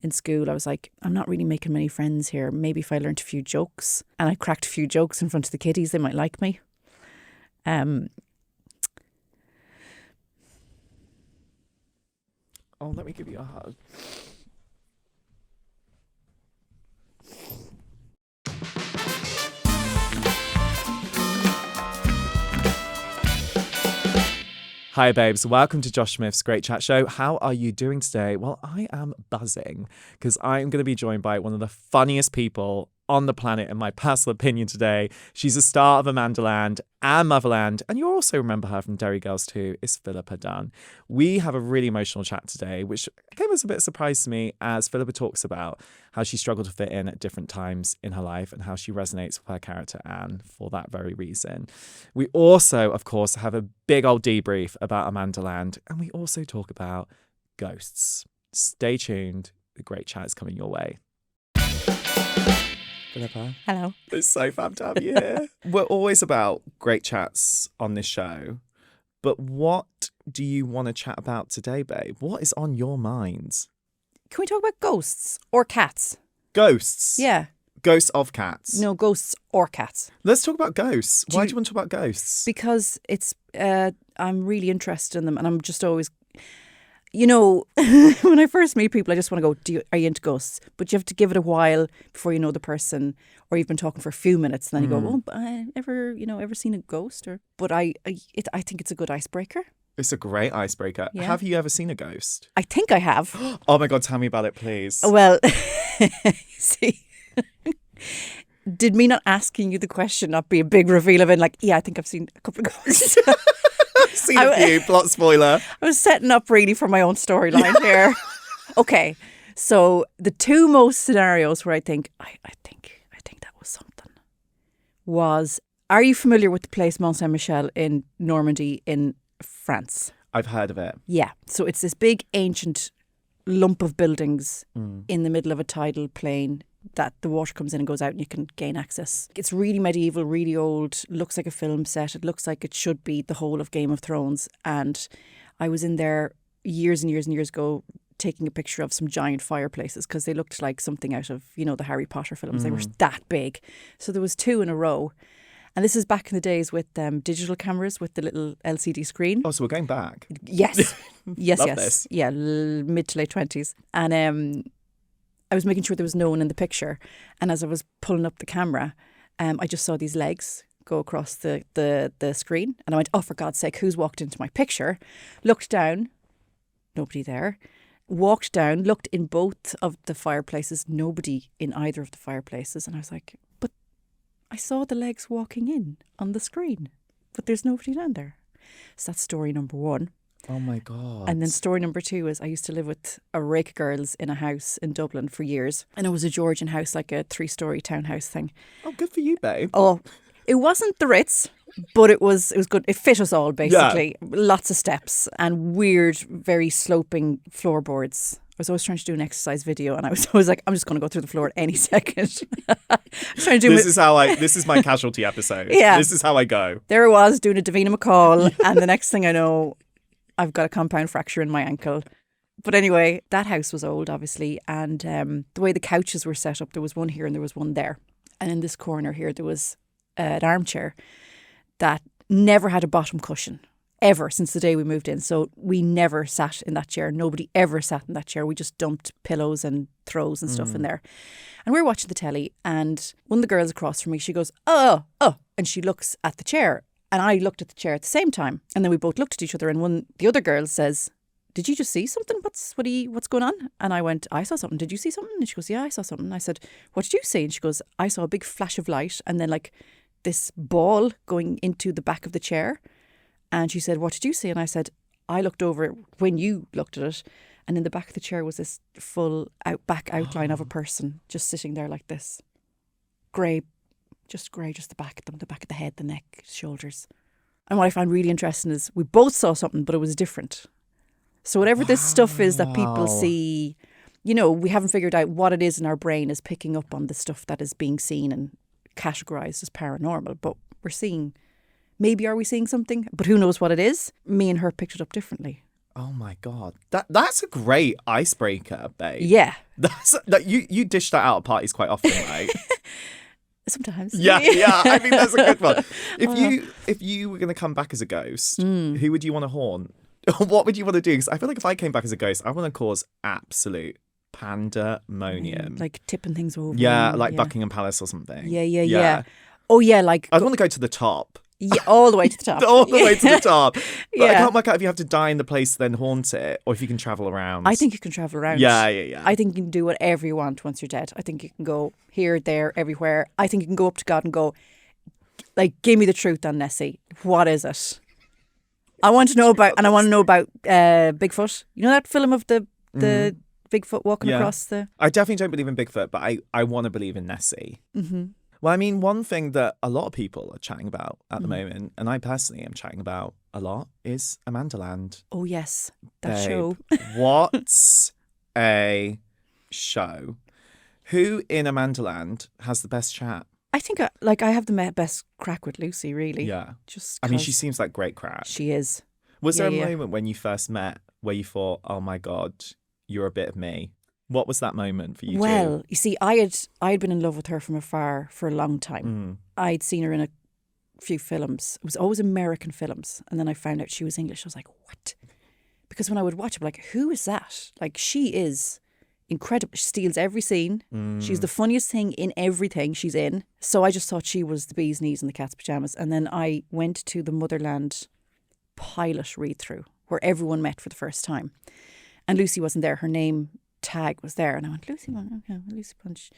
in school, I was like, I'm not really making many friends here. Maybe if I learnt a few jokes and I cracked a few jokes in front of the kiddies, they might like me. Oh, let me give you a hug. Hi babes, welcome to Josh Smith's Great Chat Show. How are you doing today? Well, I am buzzing because I'm going to be joined by one of the funniest people on the planet, in my personal opinion today. She's a star of Amandaland and Motherland, and you also remember her from Derry Girls too, is Philippa Dunne. We have a really emotional chat today, which came as a bit of a surprise to me, as Philippa talks about how she struggled to fit in at different times in her life and how she resonates with her character Anne for that very reason. We also, of course, have a big old debrief about Amandaland, and we also talk about ghosts. Stay tuned. The great chat is coming your way. Philippa. Hello. It's so fab to have you here. We're always about great chats on this show, but what do you want to chat about today, babe? What is on your mind? Can we talk about ghosts or cats? Ghosts? Yeah. Ghosts of cats? No, ghosts or cats. Let's talk about ghosts. Why do you want to talk about ghosts? Because it's, I'm really interested in them, and I'm just always... You know, when I first meet people, I just want to go, are you into ghosts? But you have to give it a while before you know the person, or you've been talking for a few minutes, and then you go, well, ever seen a ghost? But I think it's a good icebreaker. It's a great icebreaker. Yeah. Have you ever seen a ghost? I think I have. Oh my God, tell me about it, please. Well, see, did me not asking you the question not be a big reveal of it? Like, yeah, I think I've seen a couple of ghosts. I've seen a few, plot spoiler. I was setting up really for my own storyline here. Okay, so the two most scenarios where I think that was something was, are you familiar with the place Mont Saint-Michel in Normandy in France? I've heard of it. Yeah, so it's this big ancient lump of buildings in the middle of a tidal plain that the water comes in and goes out and you can gain access. It's really medieval, really old, looks like a film set. It looks like it should be the whole of Game of Thrones. And I was in there years and years and years ago taking a picture of some giant fireplaces because they looked like something out of, you know, the Harry Potter films. They were that big. So there was two in a row. And this is back in the days with digital cameras with the little LCD screen. Oh, so we're going back. Yes. Yes, Love yes. this. Yeah, mid to late 20s. And I was making sure there was no one in the picture. And as I was pulling up the camera, I just saw these legs go across the screen. And I went, oh, for God's sake, who's walked into my picture? Looked down, nobody there. Walked down, looked in both of the fireplaces, nobody in either of the fireplaces. And I was like, but I saw the legs walking in on the screen, but there's nobody down there. So that's story number one. Oh my God. And then story number two is I used to live with a rake of girls in a house in Dublin for years. And it was a Georgian house, like a 3-story townhouse thing. Oh, good for you, babe. Oh, it wasn't the Ritz, but it was good. It fit us all, basically. Yeah. Lots of steps and weird, very sloping floorboards. I was always trying to do an exercise video and I was always like, I'm just going to go through the floor at any second. Trying to do this is my casualty episode. Yeah. This is how I go. There I was doing a Davina McCall and the next thing I know, I've got a compound fracture in my ankle. But anyway, that house was old, obviously. And the way the couches were set up, there was one here and there was one there. And in this corner here, there was an armchair that never had a bottom cushion, ever, since the day we moved in. So we never sat in that chair. Nobody ever sat in that chair. We just dumped pillows and throws and stuff in there. And we were watching the telly. And one of the girls across from me, she goes, oh. And she looks at the chair. And I looked at the chair at the same time. And then we both looked at each other. And the other girl says, did you just see something? What's going on? And I went, I saw something. Did you see something? And she goes, yeah, I saw something. I said, what did you see? And she goes, I saw a big flash of light and then like this ball going into the back of the chair. And she said, what did you see? And I said, I looked over when you looked at it. And in the back of the chair was this full back outline of a person just sitting there like this. Grey, just the back of them, the back of the head, the neck, shoulders. And what I found really interesting is we both saw something, but it was different. So whatever this stuff is that people see, you know, we haven't figured out what it is in our brain is picking up on the stuff that is being seen and categorised as paranormal. But we're seeing, maybe are we seeing something? But who knows what it is? Me and her picked it up differently. Oh my God. That's a great icebreaker, babe. Yeah. You dish that out at parties quite often, right? Sometimes. Yeah. I think that's a good one. If you were going to come back as a ghost, who would you want to haunt? What would you want to do? Because I feel like if I came back as a ghost, I want to cause absolute pandemonium. Like tipping things over. Yeah, like Buckingham Palace or something. Yeah. Oh, yeah, like... I'd want to go to the top. Yeah, all the way to the top. All the way to the top. But Yeah. I can't work out if you have to die in the place then haunt it, or if you can travel around. I think you can travel around. Yeah. I think you can do whatever you want once you're dead. I think you can go here, there, everywhere. I think you can go up to God and go, like, give me the truth on Nessie. What is it? I want to know about Bigfoot. You know that film of the Bigfoot walking across the... I definitely don't believe in Bigfoot, but I want to believe in Nessie. Mm-hmm. Well, I mean, one thing that a lot of people are chatting about at the moment, and I personally am chatting about a lot, is Amandaland. Oh, yes. That Babe, show. What a show. Who in Amandaland has the best chat? I think I have the best crack with Lucy, really. Yeah. Just I mean, she seems like great crack. She is. Was there a moment when you first met where you thought, oh my God, you're a bit of me? What was that moment for you? Well, you see, I had been in love with her from afar for a long time. I'd seen her in a few films. It was always American films. And then I found out she was English. I was like, what? Because when I would watch it, I'm like, who is that? Like, she is incredible. She steals every scene. She's the funniest thing in everything she's in. So I just thought she was the bee's knees in the cat's pajamas. And then I went to the Motherland pilot read-through where everyone met for the first time. And Lucy wasn't there. Her name tag was there. And I went, Lucy Punch.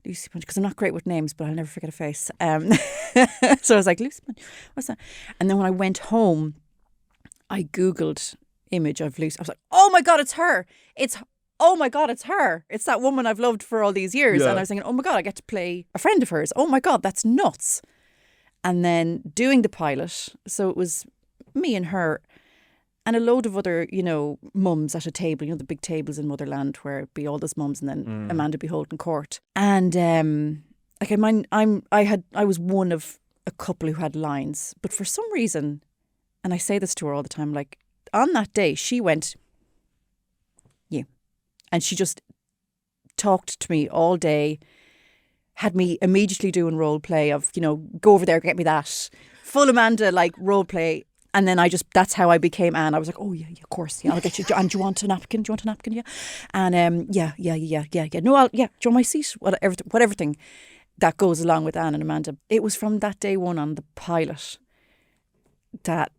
Because I'm not great with names, but I'll never forget a face. So I was like, Lucy Punch, what's that? And then when I went home, I Googled image of Lucy. I was like, oh my God, it's her. Oh my God, it's her. It's that woman I've loved for all these years. Yeah. And I was thinking, oh my God, I get to play a friend of hers. Oh my God, that's nuts. And then doing the pilot. So it was me and her and a load of other, mums at a table, the big tables in Motherland where it'd be all those mums and then Amanda be holding court. And I was one of a couple who had lines. But for some reason, and I say this to her all the time, like on that day, she went, you. And she just talked to me all day, had me immediately doing role play of, go over there, get me that. Full Amanda, like role play. And then that's how I became Anne. I was like, oh, yeah, of course. Yeah, I'll get you. And do you want a napkin? Yeah. And yeah. No, do you want my seat? Whatever that goes along with Anne and Amanda. It was from that day one on the pilot that,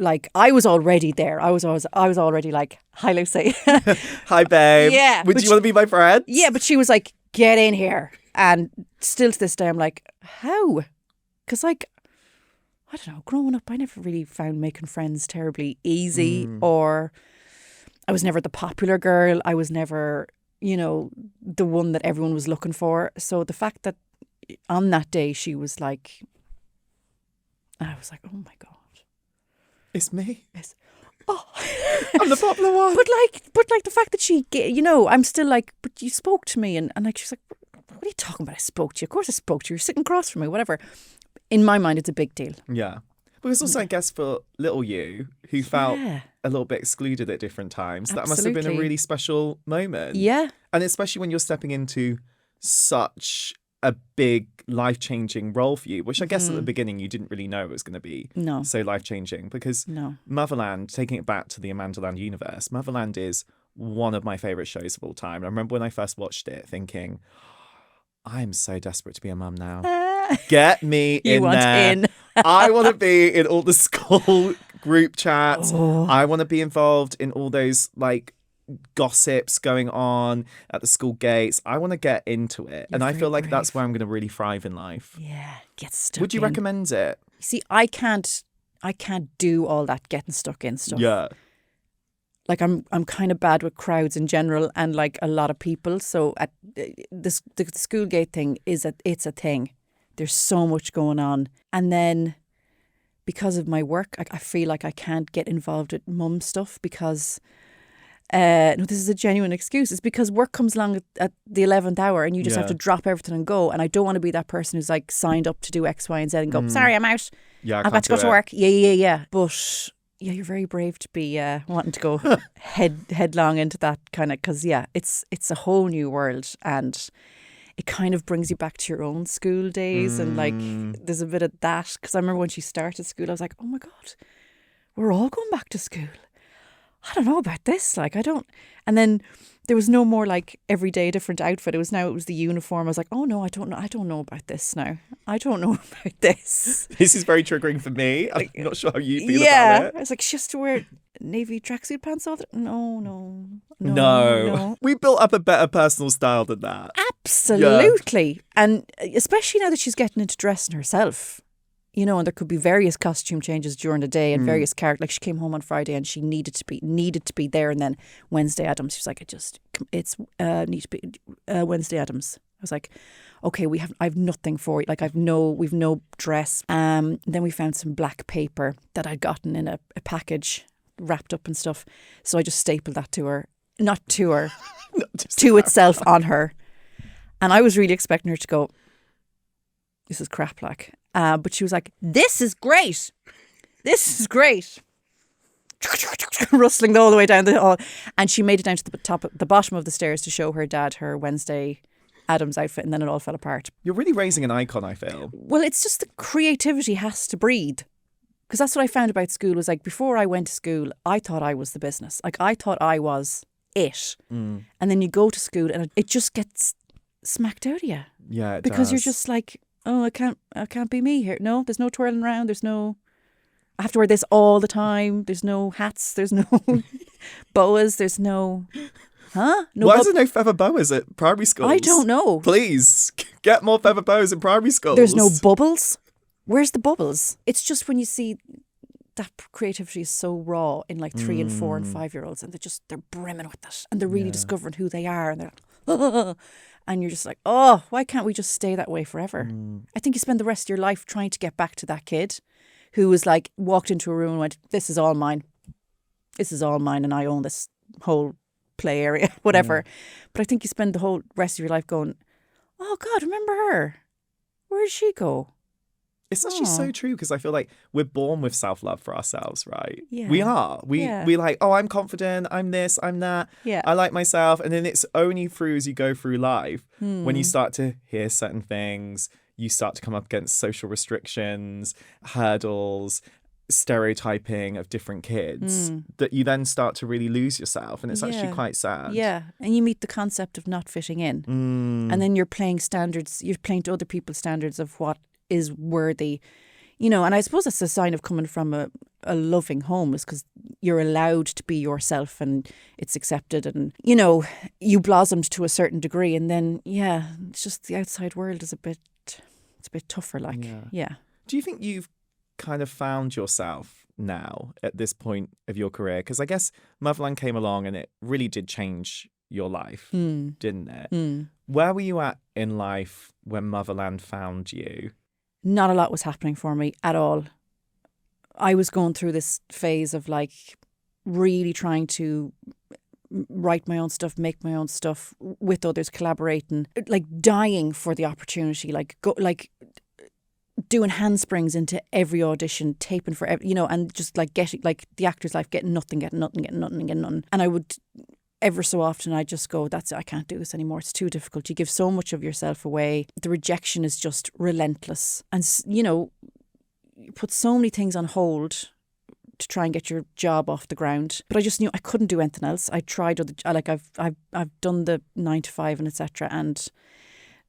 like, I was already there. I was already like, hi, Lucy. Hi, babe. Yeah. Would you want to be my friend? Yeah, but she was like, get in here. And still to this day, I'm like, how? Because, like, I don't know, growing up, I never really found making friends terribly easy, or I was never the popular girl. I was never, the one that everyone was looking for. So the fact that on that day she was like, I was like, oh my God. It's me. Oh, I'm the popular one. But like the fact that she, I'm still like, but you spoke to me, and like she's like, what are you talking about? I spoke to you. Of course I spoke to you. You're sitting across from me, whatever. In my mind, it's a big deal. Yeah. Because also, I guess, for little you, who felt a little bit excluded at different times, that must have been a really special moment. Yeah. And especially when you're stepping into such a big life-changing role for you, which I guess at the beginning you didn't really know it was going to be so life-changing. Because Motherland, taking it back to the Amandaland universe, Motherland is one of my favourite shows of all time. I remember when I first watched it thinking, I'm so desperate to be a mum now. Get me in there. I want to be in all the school group chats. I want to be involved in all those like gossips going on at the school gates. I want to get into it. And I feel like that's where I'm going to really thrive in life. Yeah, get stuck Would you recommend it? See, I can't do all that getting stuck in stuff. Yeah. Like I'm kind of bad with crowds in general and like a lot of people. So at the school gate thing it's a thing. There's so much going on. And then because of my work, I feel like I can't get involved with mum stuff because, no, this is a genuine excuse. It's because work comes along at the 11th hour and you just have to drop everything and go. And I don't want to be that person who's like signed up to do X, Y and Z and go, sorry, I'm out. Yeah, I've got to go to work. Yeah. But Yeah, you're very brave to be wanting to go headlong into that kind of, because it's a whole new world, and it kind of brings you back to your own school days, and like there's a bit of that, because I remember when she started school, I was like, oh my God, we're all going back to school. I don't know about this, like I don't. And then there was no more like everyday different outfit. It was the uniform. I was like, oh no, I don't know about this now. I don't know about this. This is very triggering for me. I'm not sure how you feel Yeah, about it. I was like, she has to wear navy tracksuit pants all the No. no. We built up a better personal style than that. Absolutely. And especially now that she's getting into dressing herself, you know, and there could be various costume changes during the day and various characters. Like she came home on Friday and she needed to be there, and then Wednesday Addams, she was like, it's need to be Wednesday Addams. I was like, okay, I've nothing for you. Like we've no dress. Then we found some black paper that I'd gotten in a package wrapped up and stuff. So I just stapled that to her, not to her, to itself on her. And I was really expecting her to go, this is crap, like. But she was like, this is great. This is great. Rustling all the way down the hall. And she made it down to the bottom of the stairs to show her dad her Wednesday Addams outfit, and then it all fell apart. You're really raising an icon, I feel. Well, it's just the creativity has to breathe. Because that's what I found about school, was like, before I went to school, I thought I was the business. Like, I thought I was it. And then you go to school and it just gets smacked out of you. Yeah, it because does. You're just like, oh, I can't be me here. No, there's no twirling around. I have to wear this all the time. There's no hats. There's no boas. There's no, No. Why is there no feather boas at primary schools? I don't know. Please, get more feather boas in primary schools. There's no bubbles. Where's the bubbles? It's just when you see that creativity is so raw in like 3 and 4 and 5-year-olds, and they're brimming with it, and they're really discovering who they are, and they're like, and you're just like, oh, why can't we just stay that way forever? I think you spend the rest of your life trying to get back to that kid who was like, walked into a room and went, this is all mine. This is all mine, and I own this whole play area, whatever. But I think you spend the whole rest of your life going, oh God, remember her? Where did she go? It's actually so true, because I feel like we're born with self-love for ourselves, right? Yeah. We are. We like, oh, I'm confident, I'm this, I'm that. Yeah. I like myself. And then it's only through as you go through life when you start to hear certain things, you start to come up against social restrictions, hurdles, stereotyping of different kids, that you then start to really lose yourself. And it's actually quite sad. Yeah. And you meet the concept of not fitting in. And then you're playing to other people's standards of what is worthy, you know. And I suppose that's a sign of coming from a loving home, is because you're allowed to be yourself and it's accepted, and you know, you blossomed to a certain degree, and then it's just the outside world is a bit tougher, like. Do you think you've kind of found yourself now at this point of your career? Because I guess Motherland came along and it really did change your life, didn't it? Where were you at in life when Motherland found you? Not a lot was happening for me at all. I was going through this phase of like really trying to write my own stuff, make my own stuff with others, collaborating, like dying for the opportunity, like doing handsprings into every audition, taping for every, you know, and just like getting, like the actor's life, getting nothing. And I would, ever so often, I just go, that's it, I can't do this anymore. It's too difficult. You give so much of yourself away. The rejection is just relentless. And, you know, you put so many things on hold to try and get your job off the ground. But I just knew I couldn't do anything else. I tried, I've done the 9 to 5 and etc. And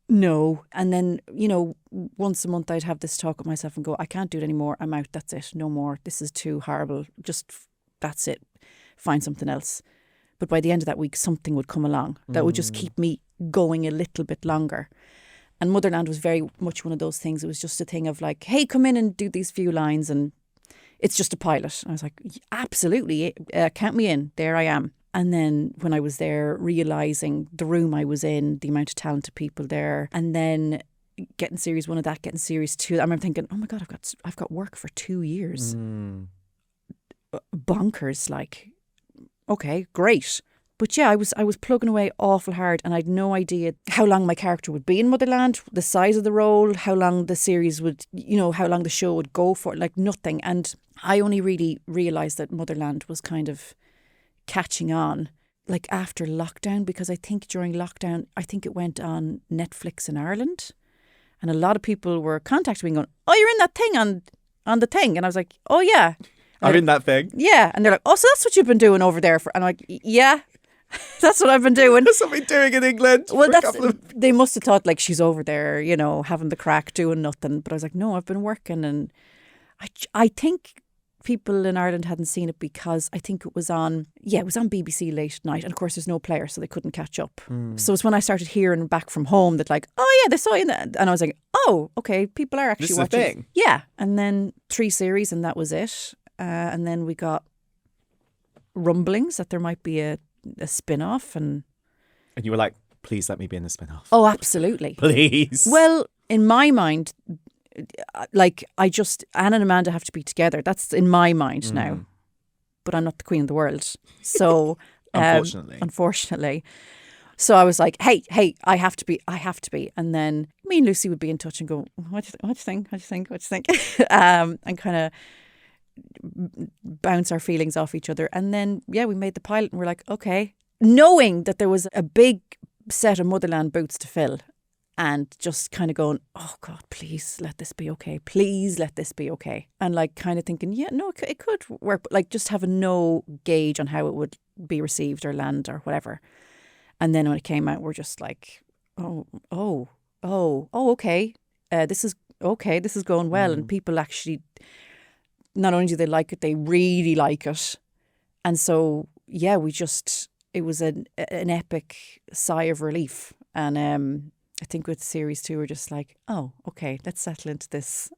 no. And then, you know, once a month I'd have this talk with myself and go, I can't do it anymore. I'm out. That's it. No more. This is too horrible. Just, that's it. Find something else. But by the end of that week, something would come along that would just keep me going a little bit longer. And Motherland was very much one of those things. It was just a thing of like, hey, come in and do these few lines, and it's just a pilot. And I was like, absolutely, count me in. There I am. And then when I was there, realising the room I was in, the amount of talented people there, and then getting series 1 of that, getting series 2. I remember thinking, oh my God, I've got work for 2 years. Bonkers, like. Okay, great. But yeah, I was plugging away awful hard, and I had no idea how long my character would be in Motherland, the size of the role, how long the series would, how long the show would go for, like nothing. And I only really realised that Motherland was kind of catching on like after lockdown, because I think during lockdown, I think it went on Netflix in Ireland, and a lot of people were contacting me going, "Oh, you're in that thing on the thing," and I was like, "Oh yeah." I'm in that thing. Yeah, and they're like, "Oh, so that's what you've been doing over there for?" And I'm like, "Yeah." That's what I've been doing. That's what we're doing in England. Well, they must have thought like she's over there, having the crack, doing nothing. But I was like, no, I've been working. And I think people in Ireland hadn't seen it because I think it was on BBC late at night. And of course, there's no player, so they couldn't catch up. So it's when I started hearing back from home that like, oh yeah, they saw you in that. And I was like, oh, okay, people are actually watching. This is a thing. Yeah. And then 3 series and that was it. And then we got rumblings that there might be a spin-off, and you were like, please let me be in the spin-off. Oh, absolutely. Please. Well, in my mind, like Anne and Amanda have to be together. That's in my mind now. But I'm not the queen of the world. So unfortunately. So I was like, hey, I have to be. And then me and Lucy would be in touch and go, what do you think? And kind of bounce our feelings off each other. And then, yeah, we made the pilot and we're like, okay. Knowing that there was a big set of Motherland boots to fill, and just kind of going, oh God, please let this be okay. Please let this be okay. And like kind of thinking, yeah, no, it could work. But like just having no gauge on how it would be received or land or whatever. And then when it came out, we're just like, oh, okay. This is okay. This is going well. And people actually, not only do they like it, they really like it. And so, yeah, it was an epic sigh of relief. And I think with series 2, we're just like, oh, okay, let's settle into this.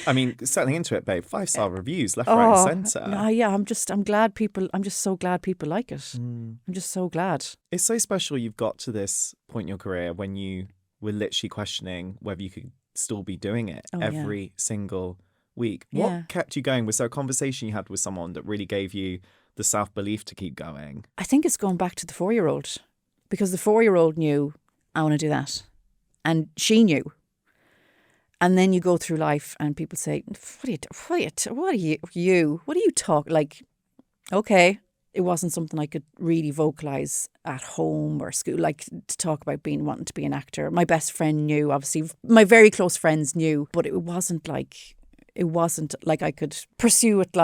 I mean, settling into it, babe. 5-star reviews, left, right, and centre. Yeah, I'm just so glad people like it. I'm just so glad. It's so special you've got to this point in your career when you were literally questioning whether you could still be doing it every single week. What kept you going? Was there a conversation you had with someone that really gave you the self-belief to keep going? I think it's going back to the 4-year-old, because the 4-year-old knew, I want to do that. And she knew. And then you go through life and people say, what are you talking? Like, okay, it wasn't something I could really vocalise at home or school, like to talk about wanting to be an actor. My best friend knew, obviously, my very close friends knew, but it wasn't like I could pursue it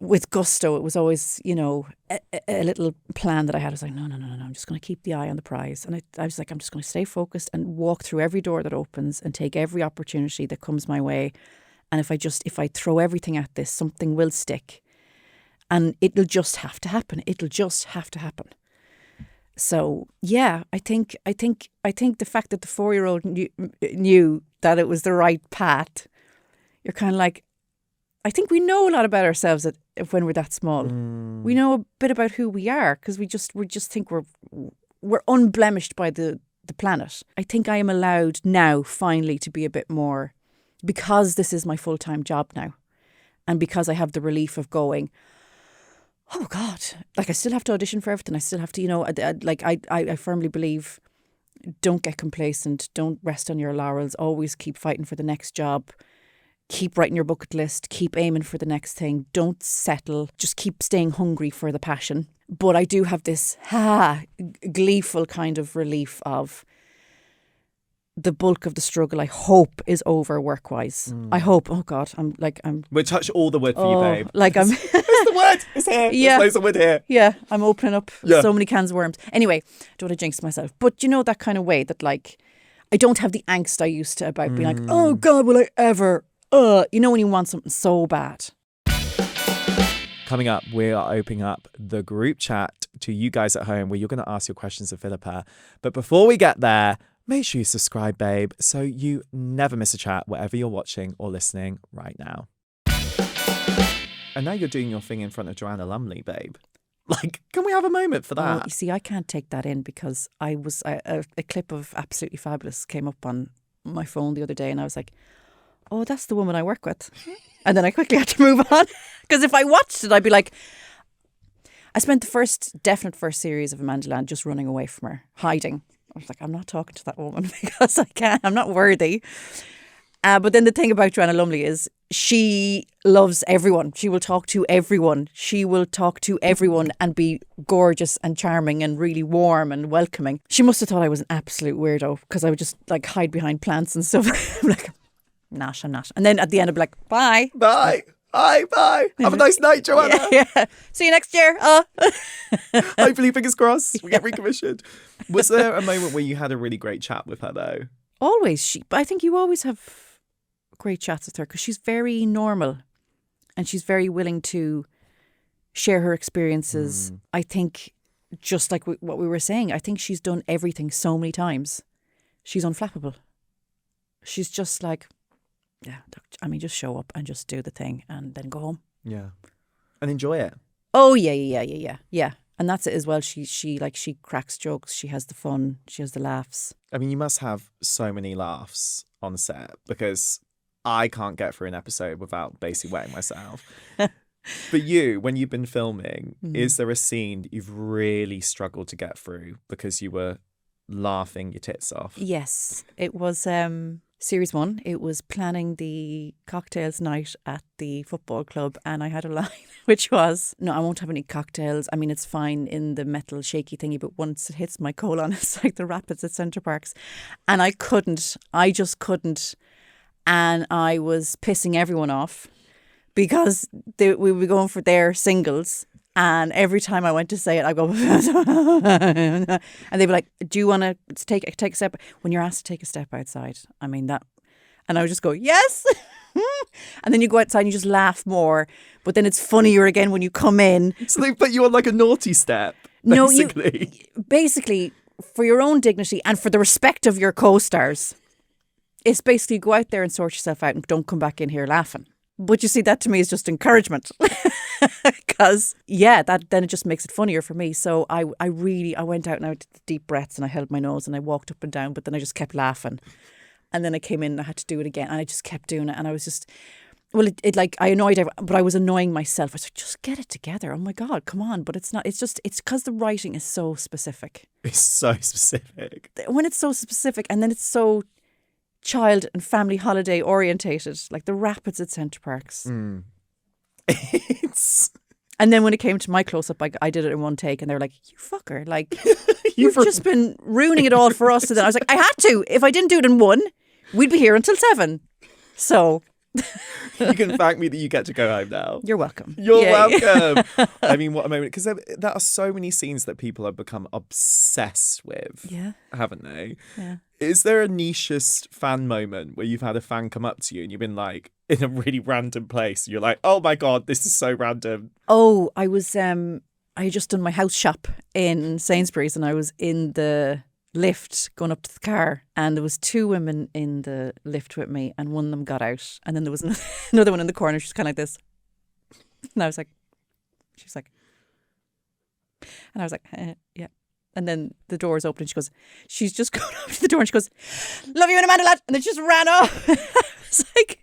with gusto. It was always, a little plan that I had. I was like, no, I'm just going to keep the eye on the prize. And I was like, I'm just going to stay focused and walk through every door that opens and take every opportunity that comes my way. And if I throw everything at this, something will stick. And it'll just have to happen. So, yeah, I think the fact that the 4-year-old knew that it was the right path, you're kind of like, I think we know a lot about ourselves when we're that small. We know a bit about who we are because we just think we're unblemished by the planet. I think I am allowed now finally to be a bit more, because this is my full-time job now, and because I have the relief of going, oh God, like I still have to audition for everything. I still have to, I firmly believe, don't get complacent. Don't rest on your laurels. Always keep fighting for the next job. Keep writing your bucket list, keep aiming for the next thing. Don't settle. Just keep staying hungry for the passion. But I do have this gleeful kind of relief of the bulk of the struggle, I hope, is over work-wise. I hope. Oh God, we'll touch all the wood for you, babe. Like I'm. It's the wood. It's here. Yeah. There's loads of wood here. Yeah, I'm opening up so many cans of worms. Anyway, don't want to jinx myself. But that kind of way that like, I don't have the angst I used to about being like, oh God, will I ever... when you want something so bad. Coming up, we are opening up the group chat to you guys at home where you're going to ask your questions of Philippa. But before we get there, make sure you subscribe, babe, so you never miss a chat wherever you're watching or listening right now. And now you're doing your thing in front of Joanna Lumley, babe. Like, can we have a moment for that? You see, I can't take that in because a clip of Absolutely Fabulous came up on my phone the other day and I was like, oh, that's the woman I work with. And then I quickly had to move on. Because if I watched it, I'd be like, I spent the definite first series of Amandaland just running away from her, hiding. I was like, I'm not talking to that woman because I can't. I'm not worthy. But then the thing about Joanna Lumley is she loves everyone. She will talk to everyone. She will talk to everyone and be gorgeous and charming and really warm and welcoming. She must have thought I was an absolute weirdo because I would just like hide behind plants and stuff. I'm like, I'm not. And then at the end I'd be like, bye. Bye. Bye. Have a nice night, Joanna. Yeah. See you next year. Hopefully, fingers crossed, we get recommissioned. Was there a moment where you had a really great chat with her, though? Always. But I think you always have great chats with her because she's very normal and she's very willing to share her experiences. I think just like what we were saying, I think she's done everything so many times. She's unflappable. She's just like, yeah, I mean, just show up and just do the thing and then go home. Yeah. And enjoy it. Oh, yeah. And that's it as well. She cracks jokes. She has the fun. She has the laughs. I mean, you must have so many laughs on set because I can't get through an episode without basically wetting myself. For you, when you've been filming, is there a scene that you've really struggled to get through because you were laughing your tits off? Yes. It was series 1. It was planning the cocktails night at the football club and I had a line which was, no, I won't have any cocktails. I mean, it's fine in the metal shaky thingy, but once it hits my colon, it's like the rapids at Centre Parks. And I just couldn't. And I was pissing everyone off because we were going for their singles. And every time I went to say it, I go, and they'd be like, do you want to take a step? When you're asked to take a step outside, I mean that. And I would just go, yes. And then you go outside and you just laugh more. But then it's funnier again when you come in. So they put you on like a naughty step, basically. No, basically, for your own dignity and for the respect of your co-stars. It's basically go out there and sort yourself out and don't come back in here laughing. But you see, that to me is just encouragement. Because, then it just makes it funnier for me. So I went out and I did the deep breaths and I held my nose and I walked up and down, but then I just kept laughing. And then I came in and I had to do it again and I just kept doing it. And I was just, I annoyed everyone, but I was annoying myself. I was like, just get it together. Oh my God, come on. But it's not, it's because the writing is so specific. It's so specific. When it's so specific and then it's so child and family holiday orientated, like the rapids at Centre Parks. And then when it came to my close-up, I did it in one take and they were like, you fucker, like you've just been ruining it all for us. And then I was like, I had to. If I didn't do it in 1, we'd be here until 7. So you can thank me that you get to go home now. You're welcome. You're welcome. I mean, what a moment. Because there are so many scenes that people have become obsessed with, haven't they? Yeah. Is there a nichest fan moment where you've had a fan come up to you and you've been like in a really random place? You're like, oh my God, this is so random. Oh, I was, I had just done my house shop in Sainsbury's and I was in the lift going up to the car and there was 2 women in the lift with me and one of them got out and then there was another one in the corner. She's kind of like this. And I was like, she's like, and I was like, yeah. And then the doors open and she's just going up to the door and she goes, love you in Amandaland. And then she just ran off. I was like,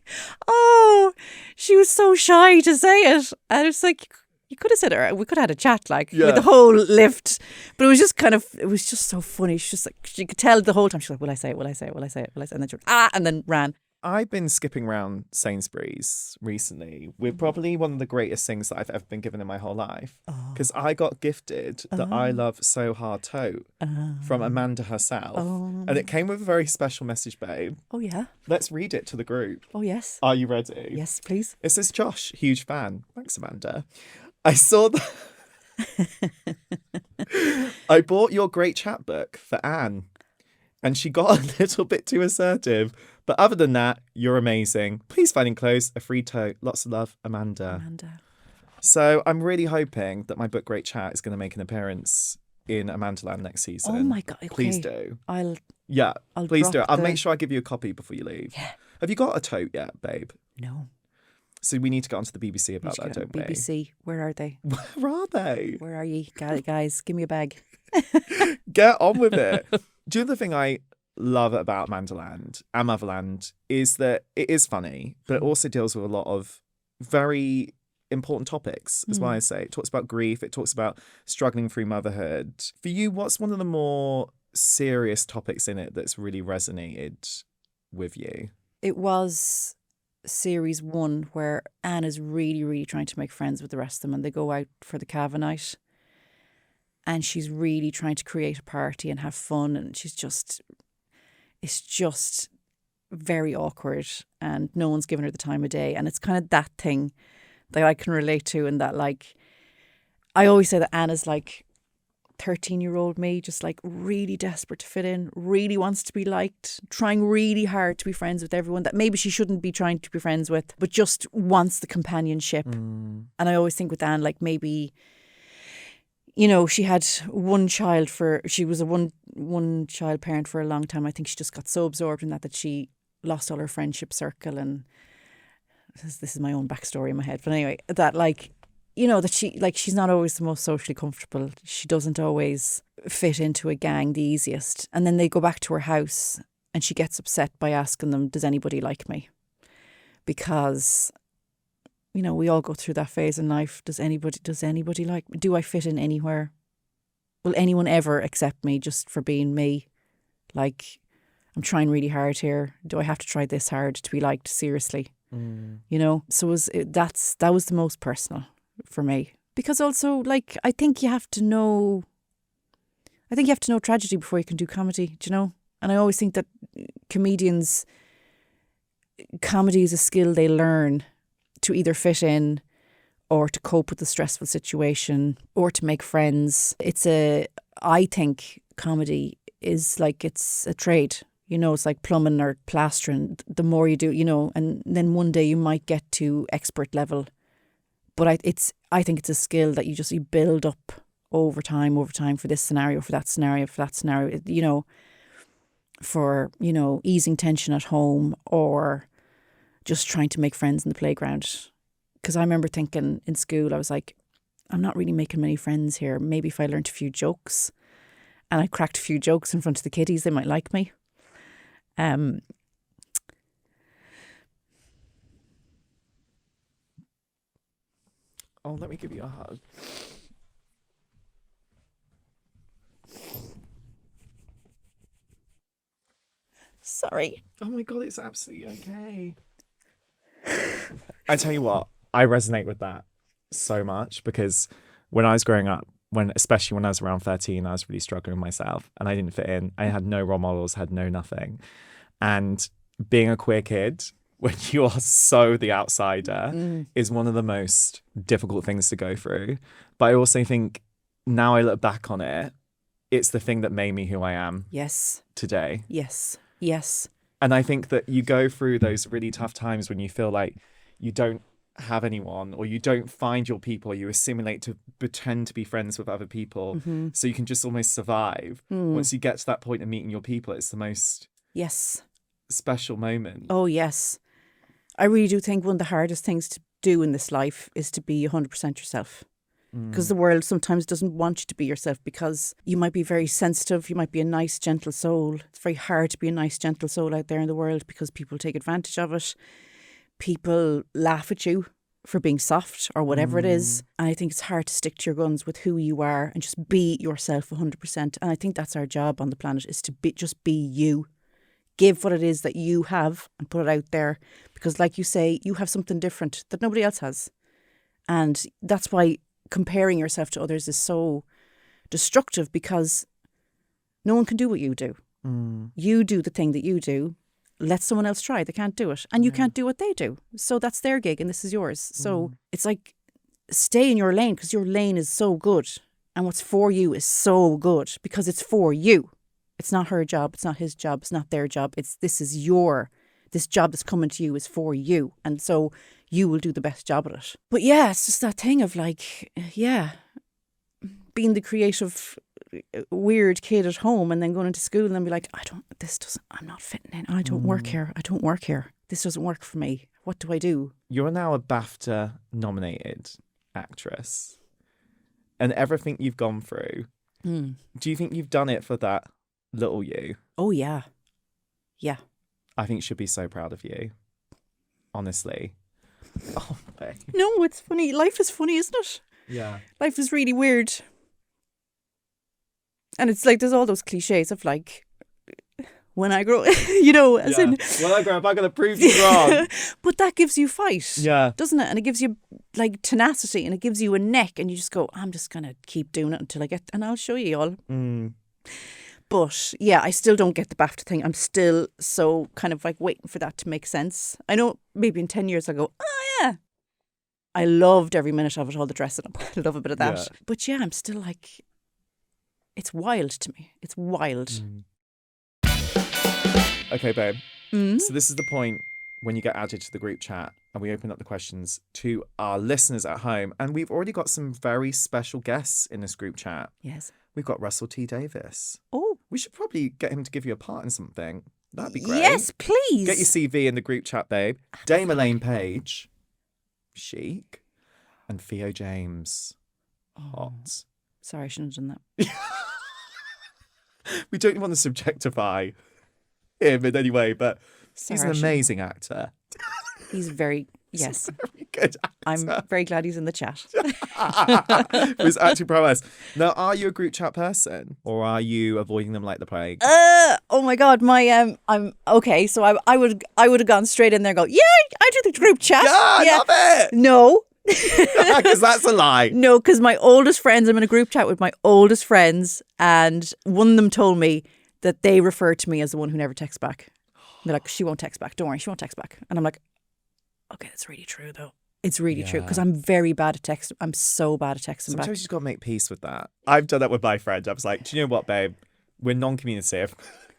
oh, she was so shy to say it. And it's like, you could have said it. We could have had a chat with the whole lift. But it was just it was just so funny. She's just like, she could tell the whole time. She's like, will I say it? Will I say it? Will I say it? Will I say it? And then she went, and then ran. I've been skipping around Sainsbury's recently with probably one of the greatest things that I've ever been given in my whole life. Because I got gifted the I Love So Hard tote from Amanda herself. And it came with a very special message, babe. Oh, yeah. Let's read it to the group. Oh, yes. Are you ready? Yes, please. It says, Josh, huge fan. Thanks, Amanda. I saw I bought your great chat book for Anne. And she got a little bit too assertive. But other than that, you're amazing. Please find enclosed a free tote. Lots of love, Amanda. So I'm really hoping that my book Great Chat is going to make an appearance in Amandaland next season. Oh my God. Okay. Please do. I'll please do it. I'll make sure I give you a copy before you leave. Yeah. Have you got a tote yet, babe? No. So we need to get onto the BBC about that, don't we? BBC, where are they? Where are they? Where are you? Guys, give me a bag. Get on with it. Do you know the thing I love about Amandaland and Motherland is that it is funny, but it also deals with a lot of very important topics, is why I say. It talks about grief. It talks about struggling through motherhood. For you, what's one of the more serious topics in it that's really resonated with you? It was series 1 where Anne is really, really trying to make friends with the rest of them, and they go out for the Cava night. And she's really trying to create a party and have fun, and it's just very awkward, and no one's given her the time of day. And it's kind of that thing that I can relate to, and that, like, I always say that Anna's like 13-year-old me, just like really desperate to fit in, really wants to be liked, trying really hard to be friends with everyone that maybe she shouldn't be trying to be friends with, but just wants the companionship. And I always think with Anne, like, maybe, you know, she had she was a one child parent for a long time. I think she just got so absorbed in that she lost all her friendship circle. And this is my own backstory in my head. But anyway, that, like, you know, that she's not always the most socially comfortable. She doesn't always fit into a gang the easiest. And then they go back to her house and she gets upset by asking them, does anybody like me? Because, you know, we all go through that phase in life. Does anybody like me? Do I fit in anywhere? Will anyone ever accept me just for being me? Like, I'm trying really hard here. Do I have to try this hard to be liked? Seriously? You know? So that was the most personal for me. Because also, like, I think you have to know tragedy before you can do comedy, do you know? And I always think that comedy is a skill they learn to either fit in or to cope with the stressful situation or to make friends. I think comedy is like, it's a trade. You know, it's like plumbing or plastering. The more you do, you know, and then one day you might get to expert level. But I think it's a skill that you build up over time for this scenario, for that scenario, you know, for, you know, easing tension at home or just trying to make friends in the playground. Because I remember thinking in school, I was like, I'm not really making many friends here. Maybe if I learned a few jokes and I cracked a few jokes in front of the kiddies, they might like me. Oh, let me give you a hug. Sorry. Oh my God, it's absolutely okay. I tell you what, I resonate with that so much because when I was growing up, especially when I was around 13, I was really struggling with myself and I didn't fit in. I had no role models, had no nothing. And being a queer kid, when you are so the outsider, is one of the most difficult things to go through. But I also think now I look back on it, it's the thing that made me who I am. Yes. Today. Yes. And I think that you go through those really tough times when you feel like you don't have anyone or you don't find your people, you assimilate to pretend to be friends with other people so you can just almost survive. Once you get to that point of meeting your people, it's the most special moment. Oh, yes. I really do think one of the hardest things to do in this life is to be 100% yourself. Because the world sometimes doesn't want you to be yourself because you might be very sensitive, you might be a nice, gentle soul. It's very hard to be a nice, gentle soul out there in the world because people take advantage of it. People laugh at you for being soft or whatever it is. And I think it's hard to stick to your guns with who you are and just be yourself 100%. And I think that's our job on the planet, is to just be you. Give what it is that you have and put it out there. Because like you say, you have something different that nobody else has. And that's why comparing yourself to others is so destructive, because no one can do what you do. You do the thing that you do. Let someone else try. They can't do it. And you can't do what they do. So that's their gig and this is yours. So it's like, stay in your lane, because your lane is so good. And what's for you is so good because it's for you. It's not her job. It's not his job. It's not their job. This job that's coming to you is for you. And so you will do the best job at it. But yeah, it's just that thing of like, being the creative, weird kid at home and then going into school and then be like, I'm not fitting in. I don't work here. This doesn't work for me. What do I do? You're now a BAFTA nominated actress. And everything you've gone through, do you think you've done it for that little you? Oh, yeah. Yeah. I think you should be so proud of you. Honestly. Oh, babe. No, it's funny. Life is funny, isn't it? Yeah. Life is really weird. And it's like, there's all those cliches of like, when I grow, as in. When I grow up, I'm going to prove you wrong. But that gives you fight. Yeah. Doesn't it? And it gives you like tenacity and it gives you a neck and you just go, I'm just going to keep doing it until I get, and I'll show you all. But yeah, I still don't get the BAFTA thing. I'm still so kind of like waiting for that to make sense. I know maybe in 10 years I'll go, oh yeah. I loved every minute of it, all the dressing up. I love a bit of that. Yeah. But yeah, I'm still like, it's wild to me. It's wild. Okay, babe. So this is the point when you get added to the group chat and we open up the questions to our listeners at home. And we've already got some very special guests in this group chat. Yes. We've got Russell T Davies. Oh. We should probably get him to give you a part in something. That'd be great. Yes, please. Get your CV in the group chat, babe. Dame Elaine Page. Chic. And Theo James. Hot. Sorry, I shouldn't have done that. We don't want to subjectify him in any way, but he's an amazing actor. He's very, yes. Very good actor. I'm very glad he's in the chat. For his acting prowess. Now, are you a group chat person or are you avoiding them like the plague? Oh my God, I'm okay. So I would have gone straight in there and go, yeah, I do the group chat. Yeah, I love it. No. Because that's a lie. No, because my oldest friends, I'm in a group chat with my oldest friends, and one of them told me that they refer to me as the one who never texts back. They're like, she won't text back. Don't worry, she won't text back. And I'm like, okay, that's really true though. It's really true because I'm very bad at texting. I'm so bad at texting back. Sometimes you've got to make peace with that. I've done that with my friend. I was like, do you know what, babe? We're non-communicative.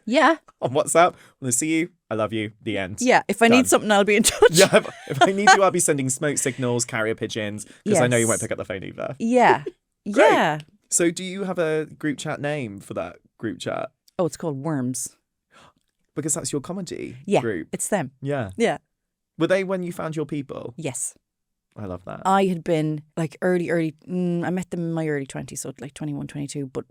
Yeah. On WhatsApp, when I see you, I love you. The end. Yeah. If I need something, I'll be in touch. Yeah. If I need you, I'll be sending smoke signals, carrier pigeons, because I know you won't pick up the phone either. Yeah. Yeah. So do you have a group chat name for that group chat? Oh, it's called Worms. Because that's your comedy group. It's them. Yeah. Yeah. Were they when you found your people? Yes. I love that. I had been like I met them in my early 20s, so like 21, 22, but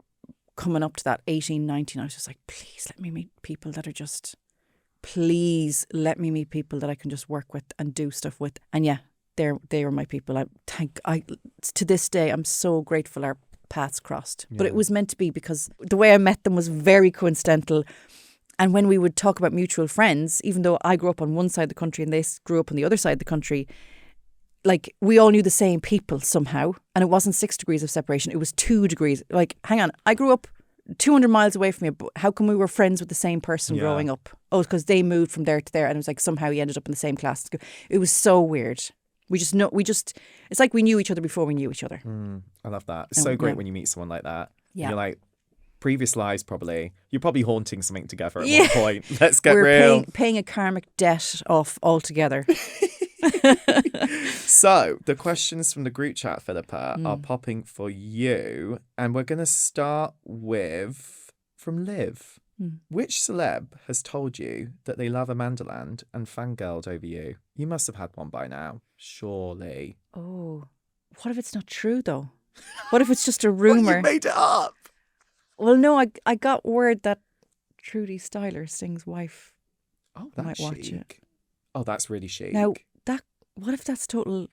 coming up to that 18, 19, I was just like, please let me meet people that are just, please let me meet people that I can just work with and do stuff with. And yeah, they were my people. To this day, I'm so grateful our paths crossed. Yeah. But it was meant to be because the way I met them was very coincidental. And when we would talk about mutual friends, even though I grew up on one side of the country and they grew up on the other side of the country, like we all knew the same people somehow. And it wasn't 6 degrees of separation. It was 2 degrees. Like, hang on, I grew up 200 miles away from you. But how come we were friends with the same person growing up? Oh, it's because they moved from there to there. And it was like somehow he ended up in the same class. It was so weird. It's like we knew each other before we knew each other. I love that. It's so great when you meet someone like that. Yeah. You're like, previous lives probably. You're probably haunting something together at one point. Let's get real. We're paying a karmic debt off altogether. So, the questions from the group chat, Philippa, are popping for you. And we're going to start from Liv. Which celeb has told you that they love Amandaland and fangirled over you? You must have had one by now, surely. Oh, what if it's not true though? What if it's just a rumour? You made it up. Well, no, I got word that Trudy Styler, Sting's wife, might watch it. Oh, that's really chic. Now, what if that's total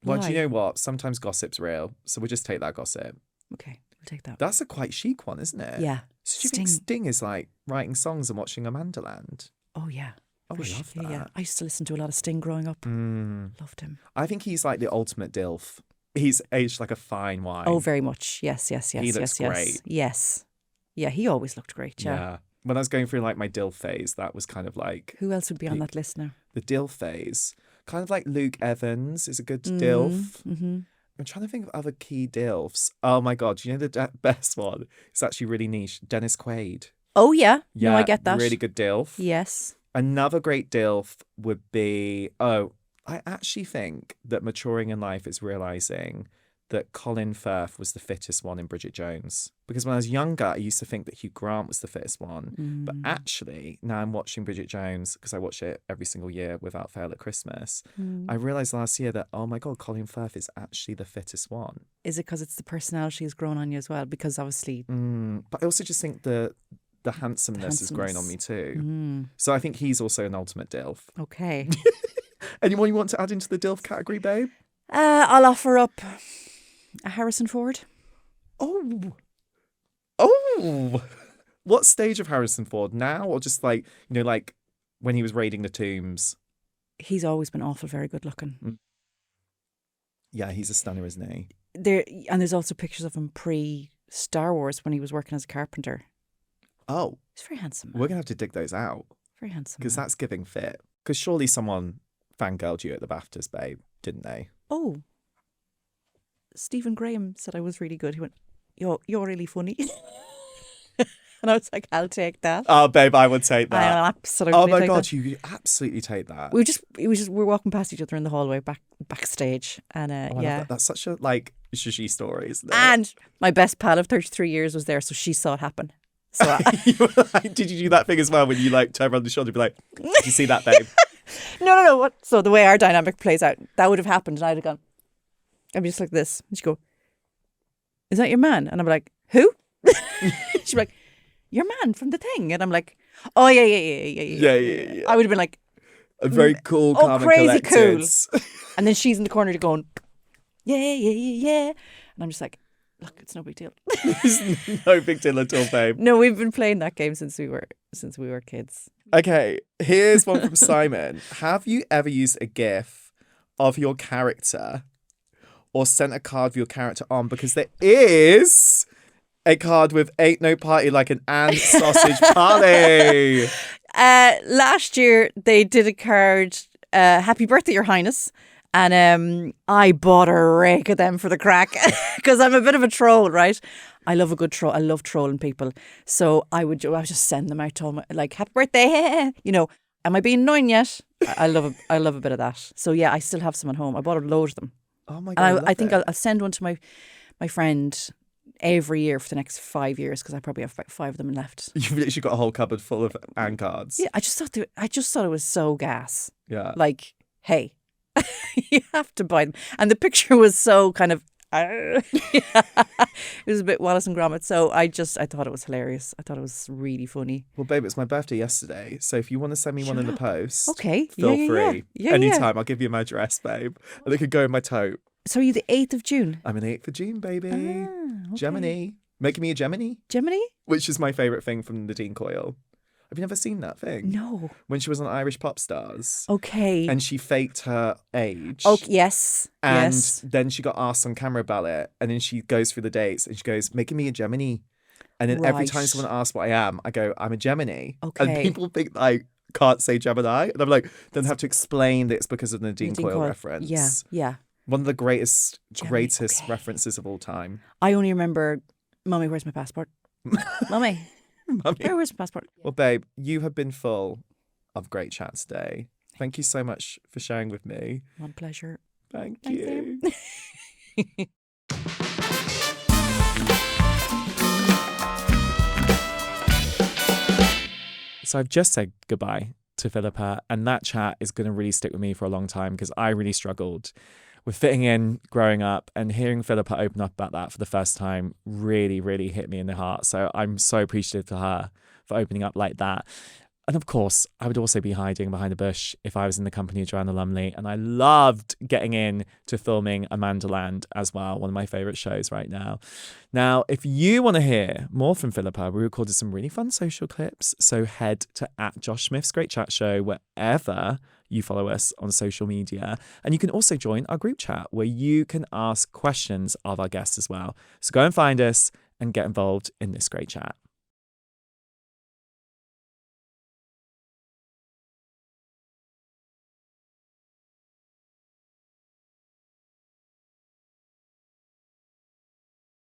Well, lie? do you know what? Sometimes gossip's real, so we'll just take that gossip. Okay, we'll take that. That's a quite chic one, isn't it? Yeah. So do you think Sting is like writing songs and watching Amandaland? Oh, yeah. Oh, I love that. Yeah. I used to listen to a lot of Sting growing up. Loved him. I think he's like the ultimate DILF. He's aged like a fine wine. Oh, very much. Yes. He looks great. Yes. Yeah, he always looked great, yeah. When I was going through like my DILF phase, that was kind of like... Who else would be on that list now? The DILF phase. Kind of like Luke Evans is a good DILF. Mm-hmm. I'm trying to think of other key DILFs. Oh my God, do you know the best one? It's actually really niche. Dennis Quaid. Oh, yeah. Yeah, no, I get that. Really good DILF. Yes. Another great DILF would be... I actually think that maturing in life is realising that Colin Firth was the fittest one in Bridget Jones. Because when I was younger, I used to think that Hugh Grant was the fittest one. But actually, now I'm watching Bridget Jones, because I watch it every single year without fail at Christmas, I realised last year that, oh my God, Colin Firth is actually the fittest one. Is it because it's the personality has grown on you as well? Because obviously... But I also just think the handsomeness has grown on me too. So I think he's also an ultimate DILF. Okay. Anyone you want to add into the DILF category, babe? I'll offer up a Harrison Ford. Oh. What stage of Harrison Ford? Now or just like, like when he was raiding the tombs? He's always been awful, very good looking. Yeah, he's a stunner, isn't he? There's also pictures of him pre-Star Wars when he was working as a carpenter. Oh. He's very handsome. We're going to have to dig those out. Very handsome. Because that's giving fit. Because surely someone fangirled you at the BAFTAs, babe, didn't they? Oh. Stephen Graham said I was really good. He went, you're really funny. And I was like, I'll take that. Oh, babe, I would take that. I'll absolutely Oh my take God, that. you absolutely take that. We were walking past each other in the hallway backstage, and yeah, that's such a like shishi story, isn't it? And my best pal of 33 years was there, so she saw it happen. So You were like, did you do that thing as well when you like turn around the shoulder and be like, did you see that, babe? No. What? So the way our dynamic plays out, that would have happened, and I'd have gone. I'd be just like this, and she'd go, "Is that your man?" And I'm like, "Who?" She'd be like, "Your man from the thing," and I'm like, "Oh yeah." I would have been like, A very cool, calm crazy and collected. cool. And then she's in the corner going, yeah. And I'm just like, look, it's no big deal. It's no big deal at all, babe. No, we've been playing that game since we were kids. Okay, here's one from Simon. Have you ever used a GIF of your character or sent a card of your character on? Because there is a card with "Ain't no party like an ant sausage party." Last year they did a card, "Happy Birthday, Your Highness," and I bought a rake of them for the crack because I'm a bit of a troll, right? I love a good troll. I love trolling people, so I would just send them out to them like, "Happy birthday," Am I being annoying yet? I love a bit of that. So yeah, I still have some at home. I bought a load of them. Oh my God! And I think I'll send one to my friend every year for the next 5 years because I probably have about 5 of them left. You've literally got a whole cupboard full of Anne cards. Yeah, I just thought it was so gas. Yeah. Like, hey, you have to buy them. And the picture was so kind of it was a bit Wallace and Gromit. So I thought it was hilarious. I thought it was really funny. Well, babe, it's my birthday yesterday. So if you want to send me one in the post, okay, feel free. Yeah. Anytime. I'll give you my address, babe. And it could go in my tote. So are you the 8th of June? I'm an 8th of June, baby. Okay. Gemini. Making me a Gemini. Gemini? Which is my favourite thing from Nadine Coyle. Have you never seen that thing? No. When she was on Irish Pop Stars. Okay. And she faked her age. Oh, yes. And yes. then she got asked on camera about it. And then she goes through the dates and she goes, "Making me a Gemini." And then every time someone asks what I am, I go, "I'm a Gemini." Okay. And people think that I can't say Gemini. And I'm like, then have to explain that it's because of the Nadine Coyle reference. Yeah. One of the greatest Gemini, references of all time. I only remember, "Mummy, where's my passport?" Mummy, where's my passport? Well, babe, you have been full of great chat today. Thank you so much for sharing with me. One pleasure. Thanks, you. So I've just said goodbye to Philippa, and that chat is going to really stick with me for a long time because I really struggled with fitting in growing up, and hearing Philippa open up about that for the first time really, really hit me in the heart. So I'm so appreciative to her for opening up like that. And of course, I would also be hiding behind a bush if I was in the company of Joanna Lumley. And I loved getting in to filming Amandaland as well, one of my favourite shows right now. Now, if you want to hear more from Philippa, we recorded some really fun social clips. So head to @JoshSmith's Great Chat Show wherever you follow us on social media. And you can also join our group chat where you can ask questions of our guests as well. So go and find us and get involved in this great chat.